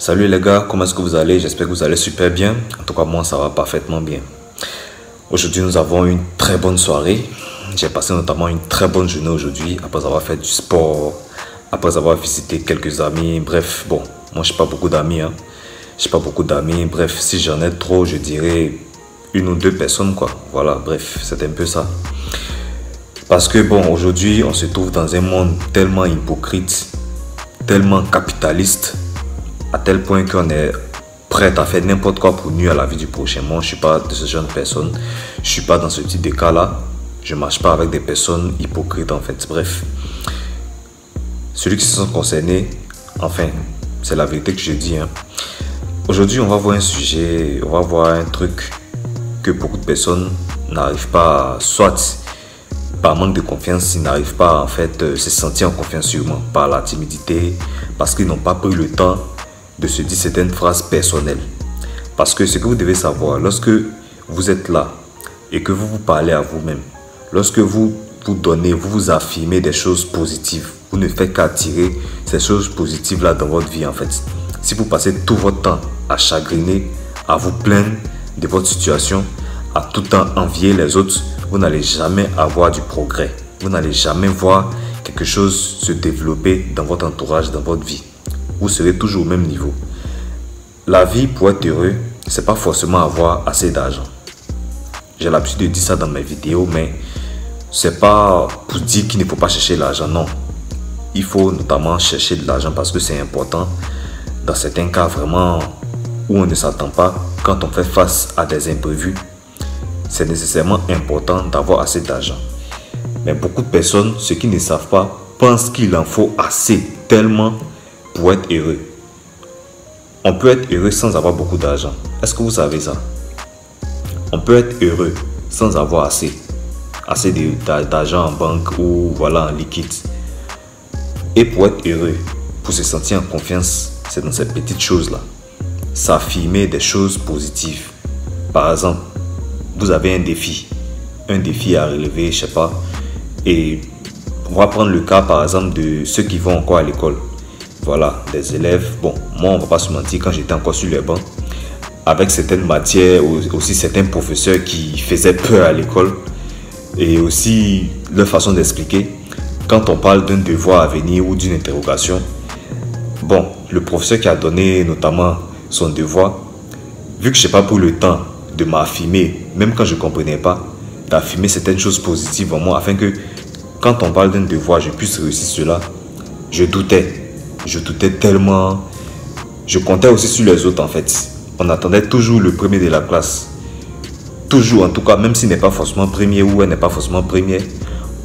Salut les gars, comment est-ce que vous allez? J'espère que vous allez super bien. En tout cas, moi, ça va parfaitement bien. Aujourd'hui, nous avons une très bonne soirée. J'ai passé notamment une très bonne journée aujourd'hui après avoir fait du sport, après avoir visité quelques amis. Bref, bon, moi, je n'ai pas beaucoup d'amis. Bref, si j'en ai trop, je dirais une ou deux personnes, quoi. Voilà, bref, c'est un peu ça. Parce que, bon, aujourd'hui, on se trouve dans un monde tellement hypocrite, tellement capitaliste, à tel point qu'on est prêt à faire n'importe quoi pour nuire à la vie du prochain. Moi, je ne suis pas de ce genre de personne. Je ne suis pas dans ce type de cas-là. Je ne marche pas avec des personnes hypocrites, en fait. Bref, ceux qui se sont concernés, enfin, c'est la vérité que je dis. Aujourd'hui, on va voir un sujet, on va voir un truc que beaucoup de personnes n'arrivent pas, soit par manque de confiance, ils n'arrivent pas en fait se sentir en confiance sûrement, par la timidité, parce qu'ils n'ont pas pris le temps de se dire certaines phrases personnelles. Parce que ce que vous devez savoir, lorsque vous êtes là et que vous vous parlez à vous-même, lorsque vous vous donnez, vous vous affirmez des choses positives, vous ne faites qu'attirer ces choses positives-là dans votre vie en fait. Si vous passez tout votre temps à chagriner, à vous plaindre de votre situation, à tout le temps envier les autres, vous n'allez jamais avoir du progrès. Vous n'allez jamais voir quelque chose se développer dans votre entourage, dans votre vie. Vous serez toujours au même niveau. La vie, pour être heureux, c'est pas forcément avoir assez d'argent. J'ai l'habitude de dire ça dans mes vidéos, mais c'est pas pour dire qu'il ne faut pas chercher l'argent, non. Il faut notamment chercher de l'argent parce que c'est important. Dans certains cas vraiment où on ne s'attend pas, quand on fait face à des imprévus, c'est nécessairement important d'avoir assez d'argent. Mais beaucoup de personnes, ceux qui ne savent pas, pensent qu'il en faut assez, tellement pour être heureux. On peut être heureux sans avoir beaucoup d'argent. Est-ce que vous savez ça? On peut être heureux sans avoir assez d'argent en banque ou voilà en liquide. Et pour être heureux, pour se sentir en confiance, c'est dans ces petites choses-là. S'affirmer des choses positives. Par exemple, vous avez un défi à relever, je sais pas. Et on va prendre le cas par exemple de ceux qui vont encore à l'école. Voilà, des élèves. Bon, moi on va pas se mentir, quand j'étais encore sur les bancs, avec certaines matières, aussi certains professeurs qui faisaient peur à l'école, et aussi leur façon d'expliquer, quand on parle d'un devoir à venir ou d'une interrogation, bon, le professeur qui a donné notamment son devoir, vu que je n'ai pas pris le temps de m'affirmer, même quand je ne comprenais pas, d'affirmer certaines choses positives en moi, afin que quand on parle d'un devoir, je puisse réussir cela, je doutais tellement, je comptais aussi sur les autres en fait. On attendait toujours le premier de la classe, toujours en tout cas, même s'il n'est pas forcément premier ou elle n'est pas forcément première,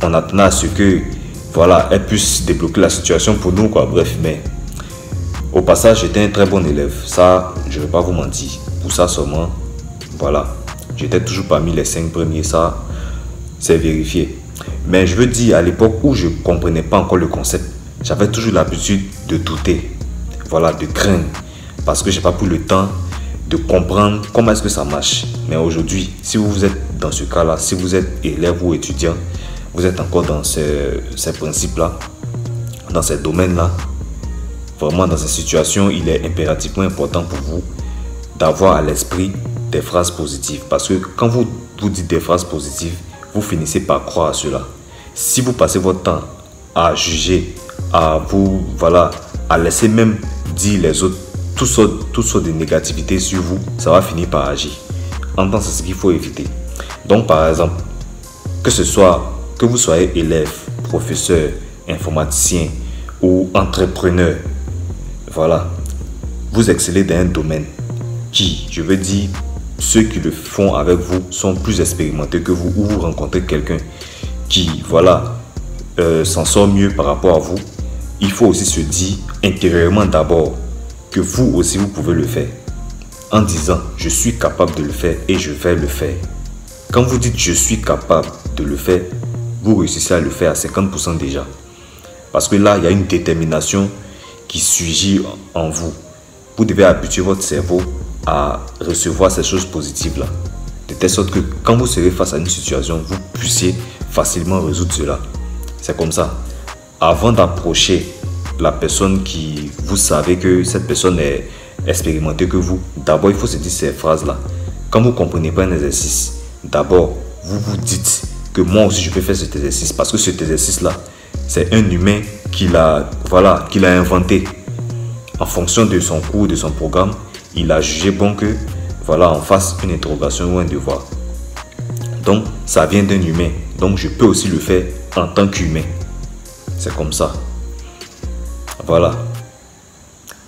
on attendait à ce que, voilà, elle puisse débloquer la situation pour nous quoi, bref, mais au passage, j'étais un très bon élève, ça, je ne vais pas vous mentir, pour ça seulement, voilà, j'étais toujours parmi les 5 premiers, ça, c'est vérifié. Mais je veux dire, à l'époque où je ne comprenais pas encore le concept, j'avais toujours l'habitude de douter, voilà, de craindre, parce que je n'ai pas pris le temps de comprendre comment est-ce que ça marche. Mais aujourd'hui, si vous êtes dans ce cas-là, si vous êtes élève ou étudiant, vous êtes encore dans ces principes-là, dans ces domaines-là, vraiment dans cette situation, il est impérativement important pour vous d'avoir à l'esprit des phrases positives. Parce que quand vous dites des phrases positives, vous finissez par croire à cela. Si vous passez votre temps à juger, à vous, voilà, à laisser même dire les autres toutes sortes de négativité sur vous, ça va finir par agir. En tant que c'est ce qu'il faut éviter. Donc par exemple, que vous soyez élève, professeur, informaticien ou entrepreneur, voilà, vous excellez dans un domaine qui, je veux dire, ceux qui le font avec vous sont plus expérimentés que vous, ou vous rencontrez quelqu'un qui, voilà, s'en sort mieux par rapport à vous. Il faut aussi se dire intérieurement d'abord que vous aussi vous pouvez le faire, en disant je suis capable de le faire et je vais le faire. Quand vous dites je suis capable de le faire, vous réussissez à le faire à 50% déjà, parce que là il y a une détermination qui surgit en vous. Vous devez habituer votre cerveau à recevoir ces choses positives là, de telle sorte que quand vous serez face à une situation, vous puissiez facilement résoudre cela. C'est comme ça. Avant d'approcher la personne qui, vous savez que cette personne est expérimentée que vous, d'abord il faut se dire ces phrases-là. Quand vous ne comprenez pas un exercice, d'abord vous vous dites que moi aussi je peux faire cet exercice parce que cet exercice-là, c'est un humain qui l'a inventé. En fonction de son cours, de son programme, il a jugé bon que voilà, on fasse une interrogation ou un devoir. Donc, ça vient d'un humain. Donc, je peux aussi le faire en tant qu'humain. C'est comme ça. Voilà.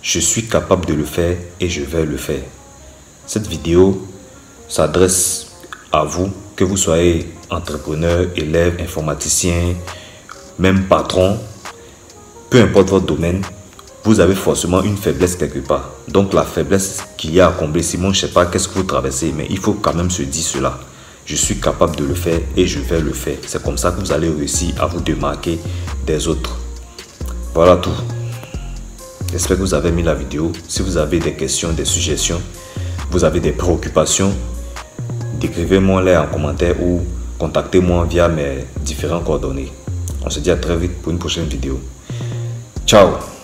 Je suis capable de le faire et je vais le faire. Cette vidéo s'adresse à vous, que vous soyez entrepreneur, élève, informaticien, même patron. Peu importe votre domaine, vous avez forcément une faiblesse quelque part. Donc la faiblesse qu'il y a à combler, Simon, je ne sais pas qu'est-ce que vous traversez, mais il faut quand même se dire cela. Je suis capable de le faire et je vais le faire. C'est comme ça que vous allez réussir à vous démarquer des autres. Voilà tout. J'espère que vous avez aimé la vidéo. Si vous avez des questions, des suggestions, vous avez des préoccupations, décrivez-moi-les en commentaire ou contactez-moi via mes différents coordonnées. On se dit à très vite pour une prochaine vidéo. Ciao!